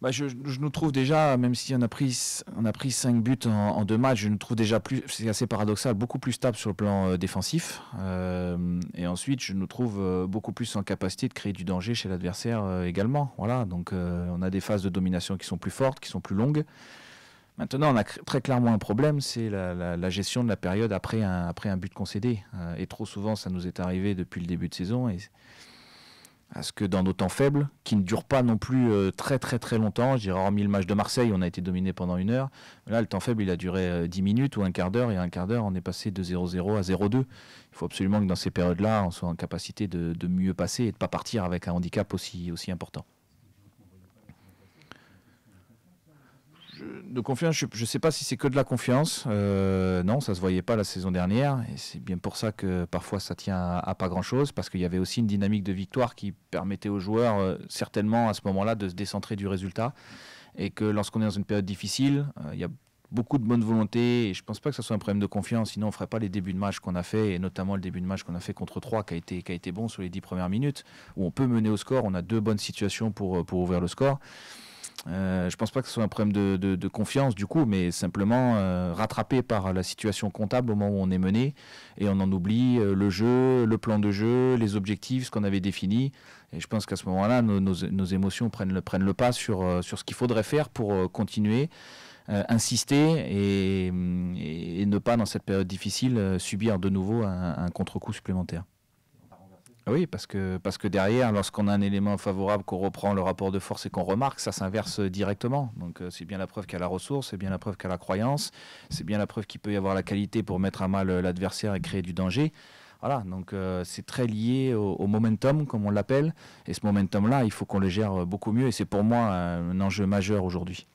Bah, je nous trouve déjà, même si on a pris 5 buts en 2 matchs, je nous trouve déjà plus, c'est assez paradoxal, beaucoup plus stable sur le plan défensif. Et ensuite, je nous trouve beaucoup plus en capacité de créer du danger chez l'adversaire également. Voilà, donc on a des phases de domination qui sont plus fortes, qui sont plus longues. Maintenant, on a très clairement un problème, c'est la gestion de la période après un but concédé. Et trop souvent, ça nous est arrivé depuis le début de saison. Et parce que dans nos temps faibles, qui ne durent pas non plus très très très longtemps, je dirais hormis le match de Marseille, on a été dominé pendant 1 heure. Là, le temps faible, il a duré 10 minutes ou un quart d'heure, et un quart d'heure, on est passé de 0-0 à 0-2. Il faut absolument que dans ces périodes-là, on soit en capacité de mieux passer et de ne pas partir avec un handicap aussi important. De confiance, je ne sais pas si c'est que de la confiance. Non, ça ne se voyait pas la saison dernière. Et c'est bien pour ça que parfois ça tient à pas grand-chose, parce qu'il y avait aussi une dynamique de victoire qui permettait aux joueurs, certainement à ce moment-là, de se décentrer du résultat. Et que lorsqu'on est dans une période difficile, il y a beaucoup de bonne volonté. Et je ne pense pas que ce soit un problème de confiance. Sinon, on ne ferait pas les débuts de match qu'on a fait, et notamment le début de match qu'on a fait contre 3, qui a été bon sur les 10 premières minutes, où on peut mener au score. On a 2 bonnes situations pour ouvrir le score. Je pense pas que ce soit un problème de confiance du coup, mais simplement rattrapé par la situation comptable au moment où on est mené, et on en oublie le jeu, le plan de jeu, les objectifs, ce qu'on avait défini. Et je pense qu'à ce moment-là, nos émotions prennent le pas sur ce qu'il faudrait faire pour continuer, insister et ne pas, dans cette période difficile, subir de nouveau un contre-coup supplémentaire. Oui, parce que derrière, lorsqu'on a un élément favorable, qu'on reprend le rapport de force et qu'on remarque, ça s'inverse directement. Donc c'est bien la preuve qu'il y a la ressource, c'est bien la preuve qu'il y a la croyance, c'est bien la preuve qu'il peut y avoir la qualité pour mettre à mal l'adversaire et créer du danger. Voilà, donc c'est très lié au momentum, comme on l'appelle. Et ce momentum-là, il faut qu'on le gère beaucoup mieux. Et c'est pour moi un enjeu majeur aujourd'hui.